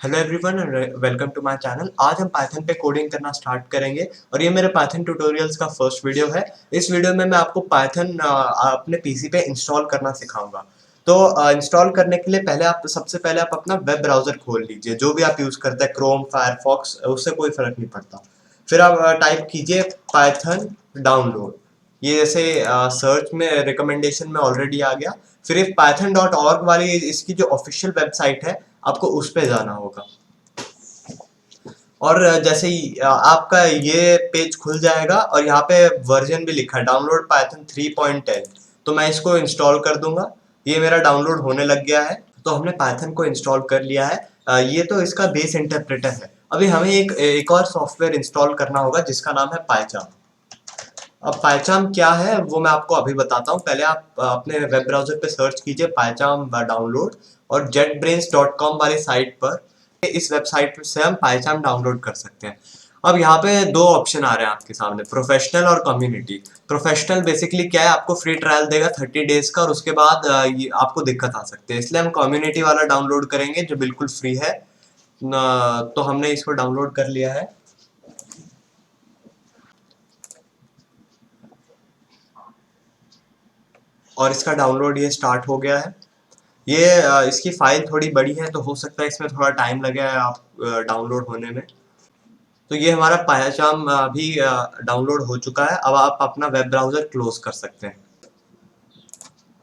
Hello everyone and welcome to my channel. आज हम Python पे कोडिंग करना स्टार्ट करेंगे और ये मेरे पाइथन ट्यूटोरियल्स का फर्स्ट वीडियो है। इस वीडियो में मैं आपको पाइथन अपने पीसी पे इंस्टॉल करना सिखाऊंगा। तो इंस्टॉल करने के लिए सबसे पहले आप अपना वेब ब्राउजर खोल लीजिए, जो भी आप यूज़ करते हैं, क्रोम, फायरफॉक्स, उससे कोई फर्क नहीं पड़ता। फिर आप टाइप कीजिए पाइथन डाउनलोड। ये जैसे सर्च में रिकमेंडेशन में ऑलरेडी आ गया। फिर एक python.org वाली इसकी जो ऑफिशियल वेबसाइट है, आपको उस पे जाना होगा। और जैसे ही आपका ये पेज खुल जाएगा और यहाँ पे वर्जन भी लिखा है, डाउनलोड पाइथन 3.10। तो मैं इसको इंस्टॉल कर दूंगा। ये मेरा डाउनलोड होने लग गया है। तो हमने पाइथन को इंस्टॉल कर लिया है। ये तो इसका बेस इंटरप्रेटर है। अभी हमें एक और सॉफ्टवेयर इंस्टॉल करना होगा जिसका नाम है पाइचाम। अब पाइचाम क्या है वो मैं आपको अभी बताता हूँ। पहले आप अपने वेब ब्राउजर पे सर्च कीजिए पाइचाम डाउनलोड, और jetbrains.com वाली साइट पर इस वेबसाइट से हम पाइचाम डाउनलोड कर सकते हैं। अब यहाँ पे दो ऑप्शन आ रहे हैं आपके सामने, प्रोफेशनल और कम्युनिटी। प्रोफेशनल बेसिकली क्या है, आपको फ्री ट्रायल देगा 30 डेज का, और उसके बाद ये आपको दिक्कत आ सकती है, इसलिए हम कम्युनिटी वाला डाउनलोड करेंगे जो बिल्कुल फ्री है। तो हमने इसको डाउनलोड कर लिया है और इसका डाउनलोड ये स्टार्ट हो गया है। ये इसकी फाइल थोड़ी बड़ी है तो हो सकता है इसमें थोड़ा टाइम लगे आप डाउनलोड होने में। तो ये हमारा पायाचाम भी डाउनलोड हो चुका है। अब आप अपना वेब ब्राउजर क्लोज कर सकते हैं।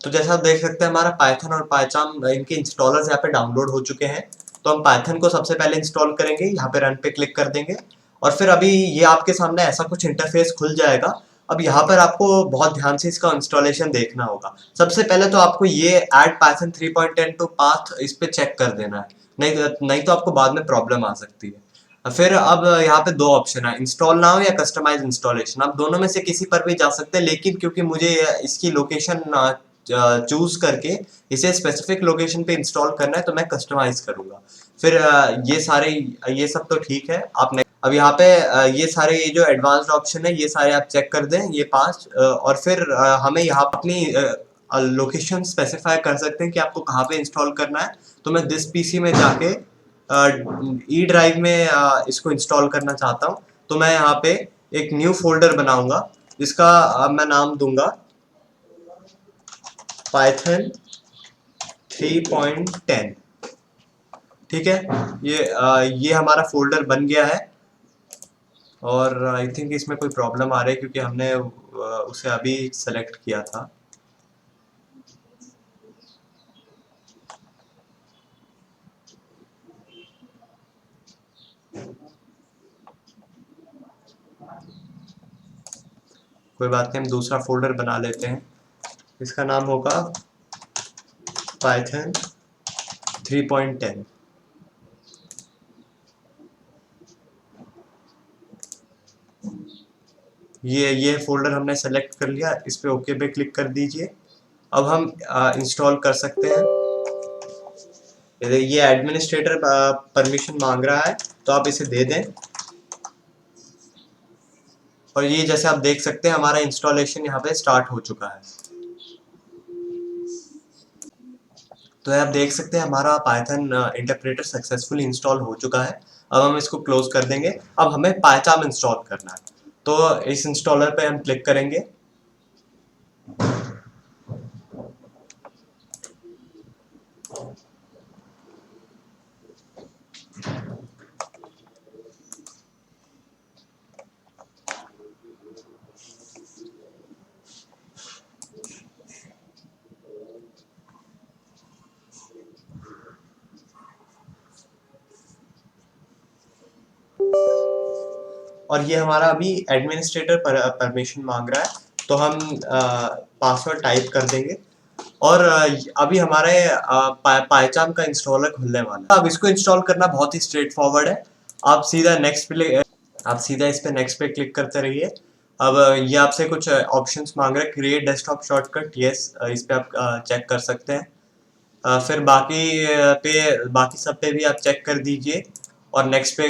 तो जैसा आप देख सकते हैं, हमारा पाइथन और पायचाम इनके इंस्टॉलर्स यहाँ पे डाउनलोड हो चुके हैं। तो हम पाइथन को सबसे पहले इंस्टॉल करेंगे, यहाँ पे रन पे क्लिक कर देंगे और फिर अभी ये आपके सामने ऐसा कुछ इंटरफेस खुल जाएगा। अब यहाँ पर आपको बहुत ध्यान से इसका इंस्टॉलेशन देखना होगा। सबसे पहले तो आपको ये ऐड पाइथन 3.10 टू पाथ इस पे चेक कर देना है, नहीं तो आपको बाद में प्रॉब्लम आ सकती है। फिर अब यहाँ पे दो ऑप्शन है, इंस्टॉल नाउ या कस्टमाइज इंस्टॉलेशन। आप दोनों में से किसी पर भी जा सकते हैं, लेकिन क्योंकि मुझे इसकी लोकेशन चूज करके इसे स्पेसिफिक लोकेशन पे इंस्टॉल करना है, तो मैं कस्टमाइज करूंगा। फिर ये सब तो ठीक है। अब यहाँ पे ये सारे ये जो एडवांस्ड ऑप्शन है ये सारे आप चेक कर दें, ये पांच, और फिर हमें यहाँ अपनी लोकेशन स्पेसिफाई कर सकते हैं कि आपको कहाँ पे इंस्टॉल करना है। तो मैं दिस पीसी में जाके ई ड्राइव में इसको इंस्टॉल करना चाहता हूँ। तो मैं यहाँ पे एक न्यू फोल्डर बनाऊंगा जिसका मैं नाम दूंगा पाइथन 3.10। ठीक है, ये हमारा फोल्डर बन गया है और आई थिंक इसमें कोई प्रॉब्लम आ रही है क्योंकि हमने उसे अभी सेलेक्ट किया था। कोई बात नहीं, हम दूसरा फोल्डर बना लेते हैं। इसका नाम होगा पाइथन 3.10। ये फोल्डर हमने सेलेक्ट कर लिया, इस पे ओके पे क्लिक कर दीजिए। अब हम इंस्टॉल कर सकते हैं। ये एडमिनिस्ट्रेटर परमिशन मांग रहा है, तो आप इसे दे दें। और ये जैसे आप देख सकते हैं हमारा इंस्टॉलेशन यहाँ पे स्टार्ट हो चुका है। तो आप देख सकते हैं हमारा पाइथन इंटरप्रेटर सक्सेसफुली इंस्टॉल हो चुका है। अब हम इसको क्लोज कर देंगे। अब हमें पाइचाम इंस्टॉल करना है, तो इस इंस्टॉलर पे हम क्लिक करेंगे। और ये हमारा अभी एडमिनिस्ट्रेटर परमिशन मांग रहा है, तो हम पासवर्ड टाइप कर देंगे। और अभी हमारे पाइचाम का इंस्टॉलर खुलने वाला है। अब इसको इंस्टॉल करना बहुत ही स्ट्रेट फॉरवर्ड है। आप सीधा आप सीधा इस पे नेक्स्ट पे क्लिक करते रहिए। अब ये आपसे कुछ ऑप्शंस मांग रहे हैं, क्रिएट डेस्कटॉप शॉर्टकट, यस, इस पे आप चेक कर सकते हैं। फिर बाकी सब पे भी आप चेक कर दीजिए और नेक्स्ट पे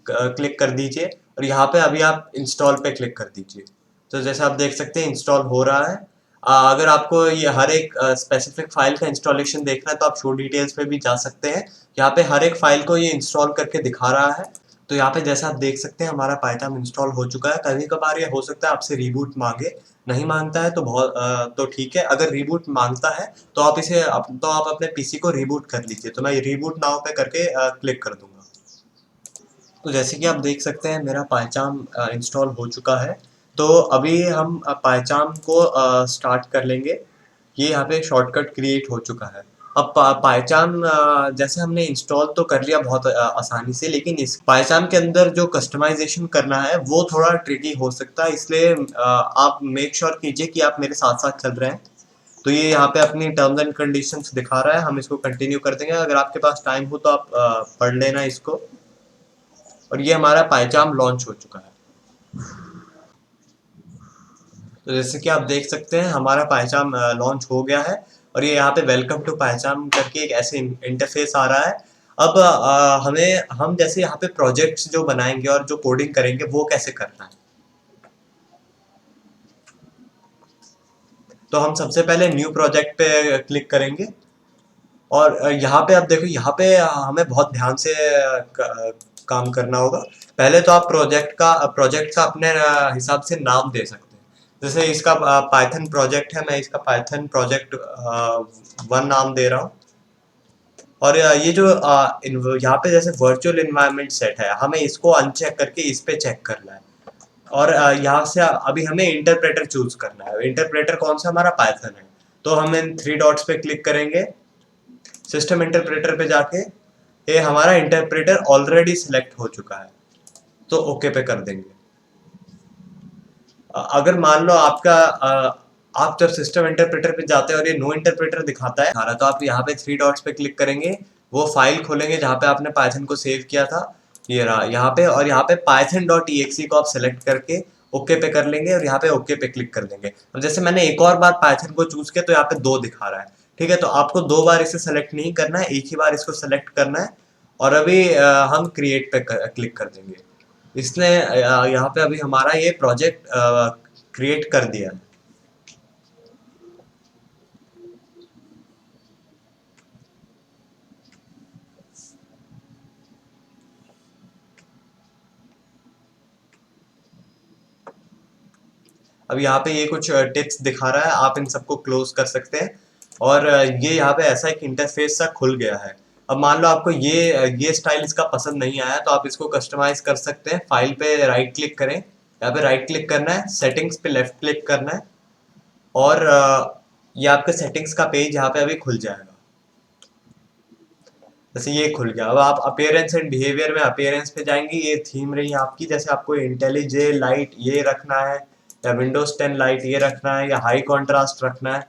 क्लिक कर दीजिए, और यहाँ पे अभी आप इंस्टॉल पे क्लिक कर दीजिए। तो जैसे आप देख सकते हैं इंस्टॉल हो रहा है। अगर आपको ये हर एक स्पेसिफिक फाइल का इंस्टॉलेशन देखना है तो आप शो डिटेल्स पे भी जा सकते हैं। यहाँ पे हर एक फाइल को ये इंस्टॉल करके दिखा रहा है। तो यहाँ पे जैसा आप देख सकते हैं हमारा पाइथन इंस्टॉल हो चुका है। कभी कभार ये हो सकता है आपसे रिबूट मांगे, नहीं मांगता है तो बहुत तो ठीक है। अगर रिबूट मांगता है तो आप अपने पीसी को रिबूट कर लीजिए। तो मैं रिबूट नाउ पे करके क्लिक कर दूंगा। तो जैसे कि आप देख सकते हैं मेरा पायचाम इंस्टॉल हो चुका है। तो अभी हम पायचाम को स्टार्ट कर लेंगे। ये यहाँ पे शॉर्टकट क्रिएट हो चुका है। अब पायचाम जैसे हमने इंस्टॉल तो कर लिया बहुत आसानी से, लेकिन इस पायचाम के अंदर जो कस्टमाइजेशन करना है वो थोड़ा ट्रिकी हो सकता है। इसलिए आप मेक श्योर कीजिए कि आप मेरे साथ साथ चल रहे हैं। तो ये यहाँ पे अपनी टर्म्स एंड कंडीशंस दिखा रहा है, हम इसको कंटिन्यू कर देंगे। अगर आपके पास टाइम हो तो आप पढ़ लेना इसको। और ये हमारा पायचाम लॉन्च हो चुका है। तो जैसे कि आप देख सकते हैं हमारा पायचाम लॉन्च हो गया है। और ये यहाँ पे वेलकम टू पायचाम करके एक ऐसे इंटरफेस आ रहा है। अब हम जैसे यहाँ पे प्रोजेक्ट्स जो बनाएंगे और जो कोडिंग करेंगे वो कैसे करना है। तो हम सबसे पहले न्यू प्रोजेक्ट पे क्लिक करेंगे। और यहाँ पे आप देखो, यहाँ पे हमें बहुत ध्यान से काम करना होगा। पहले तो आप प्रोजेक्ट का अपने हिसाब से नाम दे सकते हैं। जैसे इसका पाइथन प्रोजेक्ट है, मैं इसका पाइथन प्रोजेक्ट 1 नाम दे रहा हूँ। और ये जो यहाँ पे जैसे वर्चुअल इन्वायरमेंट सेट है, हमें इसको अनचेक करके इस पे चेक करना है। और यहाँ से अभी हमें इंटरप्रेटर चूज करना है। इंटरप्रेटर कौन सा, हमारा पाइथन है। तो हम इन 3 डॉट्स पे क्लिक करेंगे। सिस्टम इंटरप्रेटर पे जाके ये हमारा इंटरप्रेटर ऑलरेडी सिलेक्ट हो चुका है, तो ओके पे कर देंगे। अगर मान लो आप जब सिस्टम इंटरप्रेटर पे जाते हैं और ये नो इंटरप्रेटर दिखाता है तो आप यहाँ पे 3 डॉट्स पे क्लिक करेंगे। वो फाइल खोलेंगे जहाँ पे आपने पाइथन को सेव किया था, ये रहा यहाँ पे। और यहाँ पे python.exe को आप सेलेक्ट करके ओके पे कर लेंगे और यहाँ पे ओके पे क्लिक कर देंगे। अब जैसे मैंने एक और बार पाइथन को चूज किया तो यहाँ पे 2 दिखा रहा है। ठीक है, तो आपको 2 बार इसे सेलेक्ट नहीं करना है, एक ही बार इसको सेलेक्ट करना है। और अभी हम क्रिएट पे क्लिक कर देंगे। इसने यहाँ पे अभी हमारा ये प्रोजेक्ट क्रिएट कर दिया है। अब यहाँ पे ये कुछ टिप्स दिखा रहा है, आप इन सबको क्लोज कर सकते हैं। और ये यहाँ पे ऐसा एक इंटरफेस सा खुल गया है। अब मान लो आपको ये स्टाइल इसका पसंद नहीं आया तो आप इसको कस्टमाइज कर सकते हैं। फाइल पे राइट क्लिक करें, यहाँ पे राइट क्लिक करना है, सेटिंग्स पे लेफ्ट क्लिक करना है। और ये आपके सेटिंग्स का पेज यहाँ पे अभी खुल जाएगा। जैसे ये खुल गया। अब आप अपीयरेंस एंड बिहेवियर में अपीयरेंस पे जाएंगे, ये थीम रही आपकी। जैसे आपको इंटेलिजे लाइट ये रखना है, या विंडोज 10 लाइट ये रखना है, या हाई कॉन्ट्रास्ट रखना है,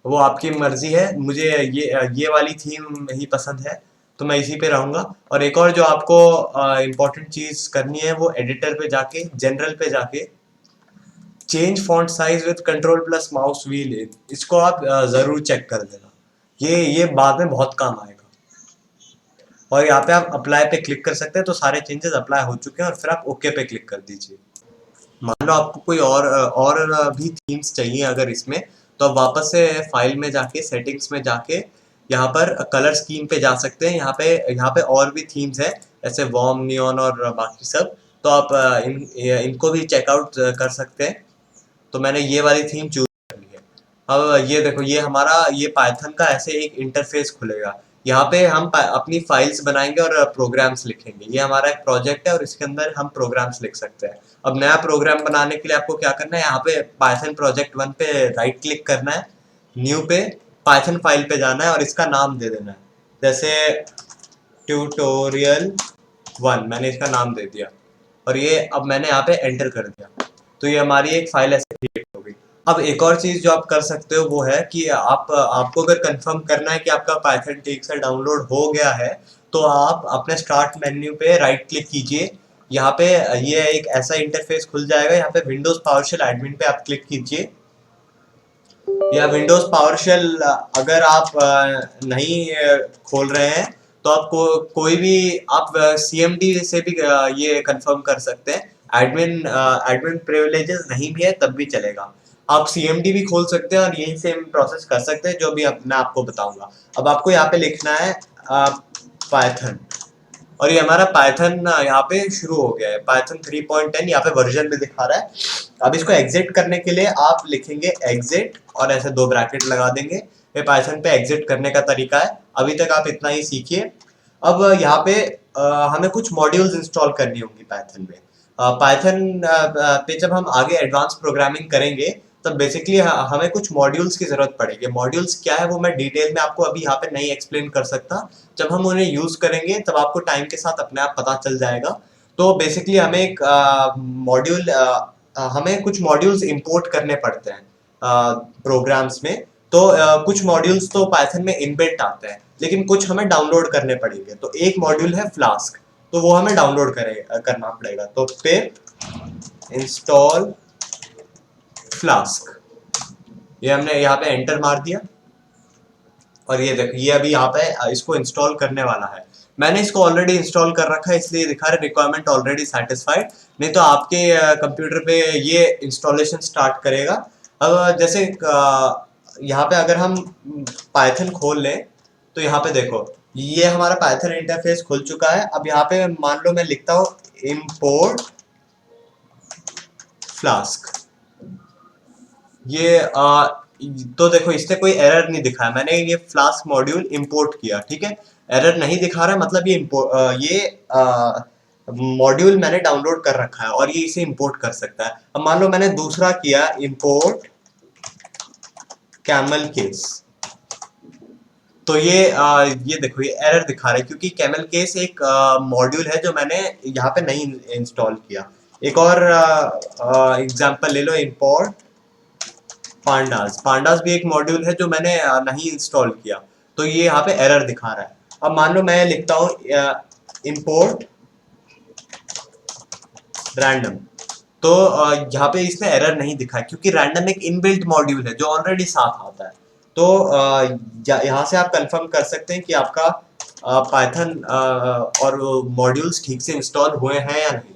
वो आपकी मर्जी है। मुझे ये वाली थीम ही पसंद है तो मैं इसी पे रहूंगा। और एक और जो आपको इम्पोर्टेंट चीज करनी है वो एडिटर पे जाके, जनरल पे जाके change font size with control plus mouse wheel, इसको आप जरूर चेक कर देना। ये बाद में बहुत काम आएगा। और यहाँ पे आप अप्लाई पे क्लिक कर सकते हैं, तो सारे चेंजेस अप्लाई हो चुके हैं। और फिर आप ओके पे क्लिक कर दीजिए। मान लो आपको कोई और भी थीम्स चाहिए अगर इसमें, तो आप वापस से फाइल में जाके, सेटिंग्स में जाके, यहाँ पर कलर स्कीम पे जा सकते हैं। यहाँ पे और भी थीम्स है, जैसे वार्म, नियॉन और बाकी सब। तो आप इनको भी चेकआउट कर सकते हैं। तो मैंने ये वाली थीम चूज कर ली है। अब ये देखो, ये हमारा ये पाइथन का ऐसे एक इंटरफेस खुलेगा। यहाँ पे हम अपनी फाइल्स बनाएंगे और प्रोग्राम्स लिखेंगे। ये हमारा एक प्रोजेक्ट है और इसके अंदर हम प्रोग्राम्स लिख सकते हैं। अब नया प्रोग्राम बनाने के लिए आपको क्या करना है, यहाँ पे पाइथन प्रोजेक्ट 1 पे राइट क्लिक करना है, न्यू पे, पाइथन फाइल पे जाना है और इसका नाम दे देना है। जैसे ट्यूटोरियल 1 मैंने इसका नाम दे दिया। और ये अब मैंने यहाँ पे एंटर कर दिया, तो ये हमारी एक फाइल ऐसे क्रिएट हो गई। अब एक और चीज जो आप कर सकते हो वो है कि आपको अगर कंफर्म करना है कि आपका पाइथन ठीक से डाउनलोड हो गया है, तो आप अपने स्टार्ट मेन्यू पे राइट क्लिक कीजिए। यहाँ पे ये एक ऐसा इंटरफेस खुल जाएगा। यहाँ पे विंडोज पावरशेल एडमिन पे आप क्लिक कीजिए। या विंडोज पावरशेल अगर आप नहीं खोल रहे हैं तो आप कोई भी आप CMD से भी ये कंफर्म कर सकते हैं। एडमिन प्रिविलेजेस नहीं भी है तब भी चलेगा। आप CMD भी खोल सकते हैं और यही सेम प्रोसेस कर सकते हैं जो भी मैं आपको बताऊंगा। अब आपको यहाँ पे लिखना है पाइथन, और ये हमारा पाइथन यहाँ पे शुरू हो गया है। पाइथन 3.10 यहाँ पे वर्जन में दिखा रहा है। अब इसको एग्जिट करने के लिए आप लिखेंगे एग्जिट और ऐसे 2 ब्रैकेट लगा देंगे। ये पाइथन पे एग्जिट करने का तरीका है। अभी तक आप इतना ही सीखिए। अब यहाँ पे हमें कुछ मॉड्यूल्स इंस्टॉल करनी होंगी पाइथन में। पाइथन पे जब हम आगे एडवांस प्रोग्रामिंग करेंगे तब बेसिकली हमें कुछ मॉड्यूल्स की जरूरत पड़ेगी। मॉड्यूल्स क्या है वो मैं डिटेल में आपको अभी यहाँ पे नहीं एक्सप्लेन कर सकता। जब हम उन्हें यूज करेंगे तब आपको टाइम के साथ अपने आप पता चल जाएगा। तो बेसिकली हमें एक मॉड्यूल हमें कुछ मॉड्यूल्स इंपोर्ट करने पड़ते हैं प्रोग्राम्स में। तो कुछ मॉड्यूल्स तो पाइथन में इनबिल्ट आते हैं, लेकिन कुछ हमें डाउनलोड करने पड़ेंगे। तो एक मॉड्यूल है फ्लास्क, तो वो हमें डाउनलोड करना पड़ेगा। तो पिप इंस्टॉल फ्लास्क, ये हमने यहाँ पे एंटर मार दिया और ये देखो ये अभी यहाँ पे इसको इंस्टॉल करने वाला है। मैंने इसको ऑलरेडी इंस्टॉल कर रखा है इसलिए दिखा रहा है रिक्वायरमेंट ऑलरेडी सेटिस्फाइड। नहीं तो आपके कंप्यूटर पे ये इंस्टॉलेशन स्टार्ट करेगा। अब जैसे यहाँ पे अगर हम पाइथन खोल लें तो यहाँ पे देखो ये हमारा पाइथन इंटरफेस खुल चुका है। अब यहाँ पे मान लो मैं लिखता हूँ इम्पोर्ट फ्लास्क, ये तो देखो इससे कोई एरर नहीं दिखा है। मैंने ये फ्लास्क मॉड्यूल इंपोर्ट किया, ठीक है। एरर नहीं दिखा रहा है, मतलब ये मॉड्यूल मैंने डाउनलोड कर रखा है और ये इसे इंपोर्ट कर सकता है। अब मान लो मैंने दूसरा किया इंपोर्ट कैमल केस, तो ये देखो ये एरर दिखा रहा है क्योंकि कैमल केस एक मॉड्यूल है जो मैंने यहाँ पे नहीं इंस्टॉल किया। एक और एग्जांपल ले लो, इंपोर्ट पांडास। पांडास भी एक मॉड्यूल है जो मैंने नहीं इंस्टॉल किया, तो ये यहाँ पे एरर दिखा रहा है। अब मान लो मैं लिखता हूँ इंपोर्ट रैंडम, तो यहाँ पे इसने एरर नहीं दिखा क्योंकि रैंडम एक इनबिल्ट मॉड्यूल है जो ऑलरेडी साथ आता है। तो यहाँ से आप कंफर्म कर सकते हैं कि आपका पाइथन और मॉड्यूल्स ठीक से इंस्टॉल हुए हैं या नहीं।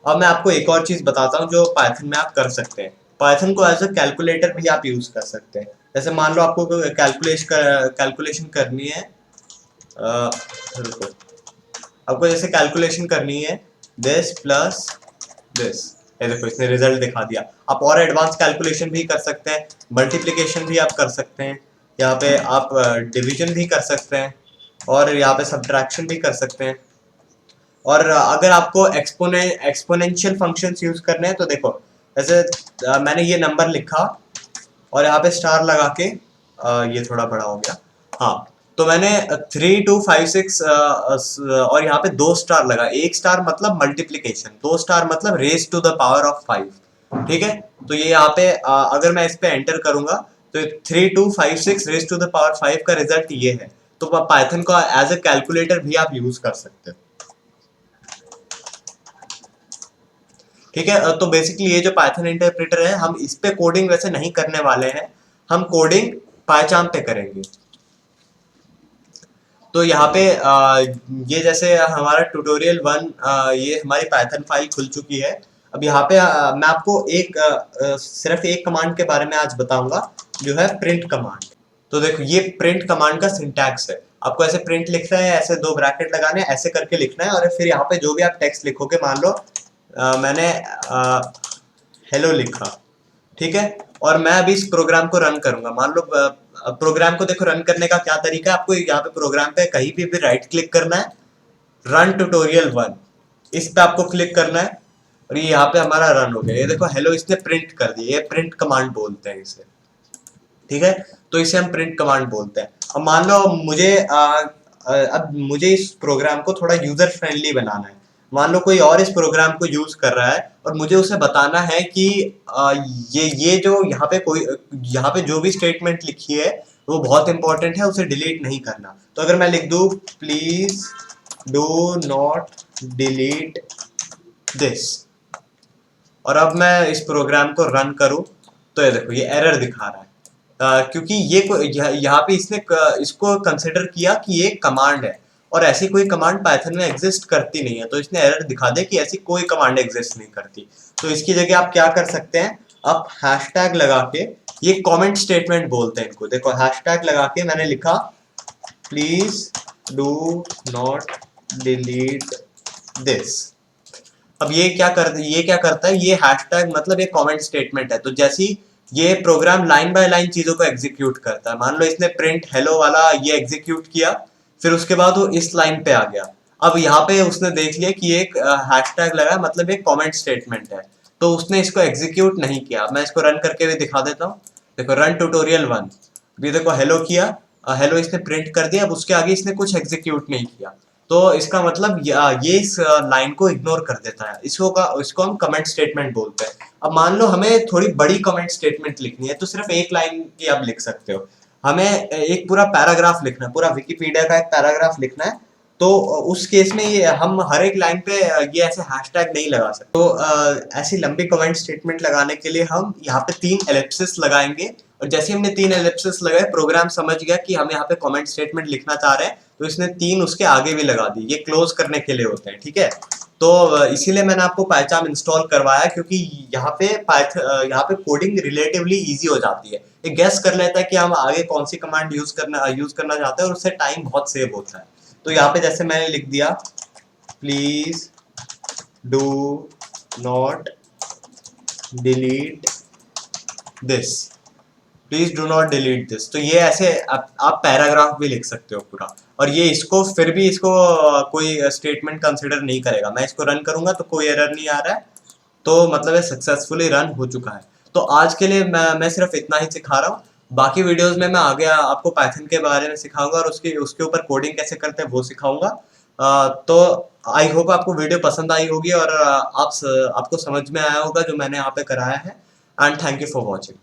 अब मैं आपको एक और चीज बताता हूँ जो पाइथन में आप कर सकते हैं। पाइथन को एज अ कैलकुलेटर भी आप यूज कर सकते हैं। जैसे मान लो आपको कैलकुलेशन करनी है, रुको, आपको जैसे कैलकुलेशन करनी है दिस प्लस दिस, ये देखो इसने रिजल्ट दिखा दिया। आप और एडवांस कैलकुलेशन भी कर सकते हैं, मल्टीप्लिकेशन भी आप कर सकते हैं, यहाँ पे आप डिवीजन भी कर सकते हैं और यहाँ पे सब्ट्रैक्शन भी कर सकते हैं। और अगर आपको एक्सपोनेंशियल फंक्शंस यूज करने हैं तो देखो जैसे मैंने ये नंबर लिखा और यहाँ पे स्टार लगा के ये थोड़ा बड़ा हो गया, हाँ। तो मैंने 3 2 5 6 और यहाँ पे 2 स्टार लगा। 1 स्टार मतलब मल्टीप्लीकेशन, 2 स्टार मतलब raise to the power of 5, ठीक है। तो ये यहाँ पे अगर मैं इस पे एंटर करूंगा तो 3 2 5 6 रेज टू द पावर 5 का रिजल्ट ये है। तो पाइथन को एज ए कैलकुलेटर भी आप यूज कर सकते हैं, ठीक है। तो बेसिकली ये जो पाइथन इंटरप्रेटर है, हम इस पे कोडिंग वैसे नहीं करने वाले हैं, हम कोडिंग पाइचाम पे करेंगे। तो यहाँ पे ये जैसे हमारा ट्यूटोरियल 1, ये हमारी पाइथन फाइल खुल चुकी है। अब यहाँ पे मैं आपको सिर्फ एक कमांड के बारे में आज बताऊंगा जो है प्रिंट कमांड। तो देखो ये प्रिंट कमांड का सिंटैक्स है। आपको ऐसे प्रिंट लिखना है, ऐसे 2 ब्रैकेट लगाने हैं, ऐसे करके लिखना है और फिर यहाँ पे जो भी आप टेक्स्ट लिखोगे, मान लो मैंने हेलो लिखा, ठीक है। और मैं अभी इस प्रोग्राम को रन करूंगा। मान लो प्रोग्राम को देखो रन करने का क्या तरीका है। आपको यहाँ पे प्रोग्राम पे कहीं भी राइट क्लिक करना है, रन ट्यूटोरियल 1, इस पे आपको क्लिक करना है और ये यहाँ पे हमारा रन हो गया। ये देखो हेलो इसने प्रिंट कर दिया। ये प्रिंट कमांड बोलते हैं इसे, ठीक है। तो इसे हम प्रिंट कमांड बोलते हैं। अब मान लो अब मुझे इस प्रोग्राम को थोड़ा यूजर फ्रेंडली बनाना है। मान लो कोई और इस प्रोग्राम को यूज कर रहा है और मुझे उसे बताना है कि ये जो यहाँ पे जो भी स्टेटमेंट लिखी है वो बहुत इंपॉर्टेंट है, उसे डिलीट नहीं करना। तो अगर मैं लिख दूं please do not delete this और अब मैं इस प्रोग्राम को रन करूं तो ये देखो ये एरर दिखा रहा है। क्योंकि यहाँ पे इसने इसको कंसिडर किया कि ये कमांड है और ऐसी कोई कमांड पाइथन में एग्जिस्ट करती नहीं है, तो इसने एरर दिखा दे कि ऐसी कोई कमांड एग्जिस्ट नहीं करती। तो इसकी जगह आप क्या कर सकते हैं, आप हैशटैग लगा के, ये कमेंट स्टेटमेंट बोलते हैं इनको, देखो हैशटैग लगा के मैंने लिखा please do not delete this. अब ये क्या करता है, ये हैशटैग मतलब एक कमेंट स्टेटमेंट है, तो जैसी ये प्रोग्राम लाइन बाय लाइन चीजों को एग्जीक्यूट करता है। मान लो इसने प्रिंट हेलो वाला ये एग्जीक्यूट किया, फिर उसके बाद वो इस लाइन पे आ गया। अब यहाँ पे उसने देख लिया कि एक हैशटैग लगा है, मतलब एक कमेंट स्टेटमेंट है, तो उसने इसको एग्जीक्यूट नहीं किया। मैं इसको रन करके भी दिखा देता हूँ, देखो रन ट्यूटोरियल 1, ये देखो हेलो किया, हेलो इसने प्रिंट कर दिया, अब उसके आगे इसने कुछ एग्जीक्यूट नहीं किया। तो इसका मतलब ये इस लाइन को इग्नोर कर देता है, इसको हम कमेंट स्टेटमेंट बोलते हैं। अब मान लो हमें थोड़ी बड़ी कमेंट स्टेटमेंट लिखनी है, तो सिर्फ एक लाइन की आप लिख सकते हो। हमें एक पूरा पैराग्राफ लिखना है, पूरा विकिपीडिया का एक पैराग्राफ लिखना है, तो उस केस में ये हम हर एक लाइन पे ये ऐसे हैशटैग नहीं लगा सकते। तो ऐसी लंबी कमेंट स्टेटमेंट लगाने के लिए हम यहाँ पे 3 एलिप्सिस लगाएंगे, और जैसे हमने 3 एलिप्सिस लगाए, प्रोग्राम समझ गया कि हम यहाँ पे कमेंट स्टेटमेंट लिखना चाह रहे हैं, तो इसने 3 उसके आगे भी लगा दी। ये क्लोज करने के लिए होते हैं, ठीक है। तो इसीलिए मैंने आपको पाइचाम इंस्टॉल करवाया, क्योंकि यहाँ पे कोडिंग रिलेटिवली इजी हो जाती है। ये गेस कर लेता है कि हम आगे कौन सी कमांड यूज करना चाहते हैं, और उससे टाइम बहुत सेव होता है। तो यहाँ पे जैसे मैंने लिख दिया please do not delete this, please do not delete this, तो ये ऐसे आप पैराग्राफ भी लिख सकते हो पूरा, और ये इसको फिर भी इसको कोई स्टेटमेंट कंसिडर नहीं करेगा। मैं इसको रन करूंगा तो कोई एरर नहीं आ रहा है, तो मतलब ये सक्सेसफुली रन हो चुका है। तो आज के लिए मैं सिर्फ इतना ही सिखा रहा हूँ, बाकी वीडियोस में मैं आगे आपको पाइथन के बारे में सिखाऊंगा, और उसके ऊपर कोडिंग कैसे करते हैं वो सिखाऊंगा। तो आई होप आपको वीडियो पसंद आई होगी, और आपको समझ में आया होगा जो मैंने यहाँ पे कराया है। And thank you for watching.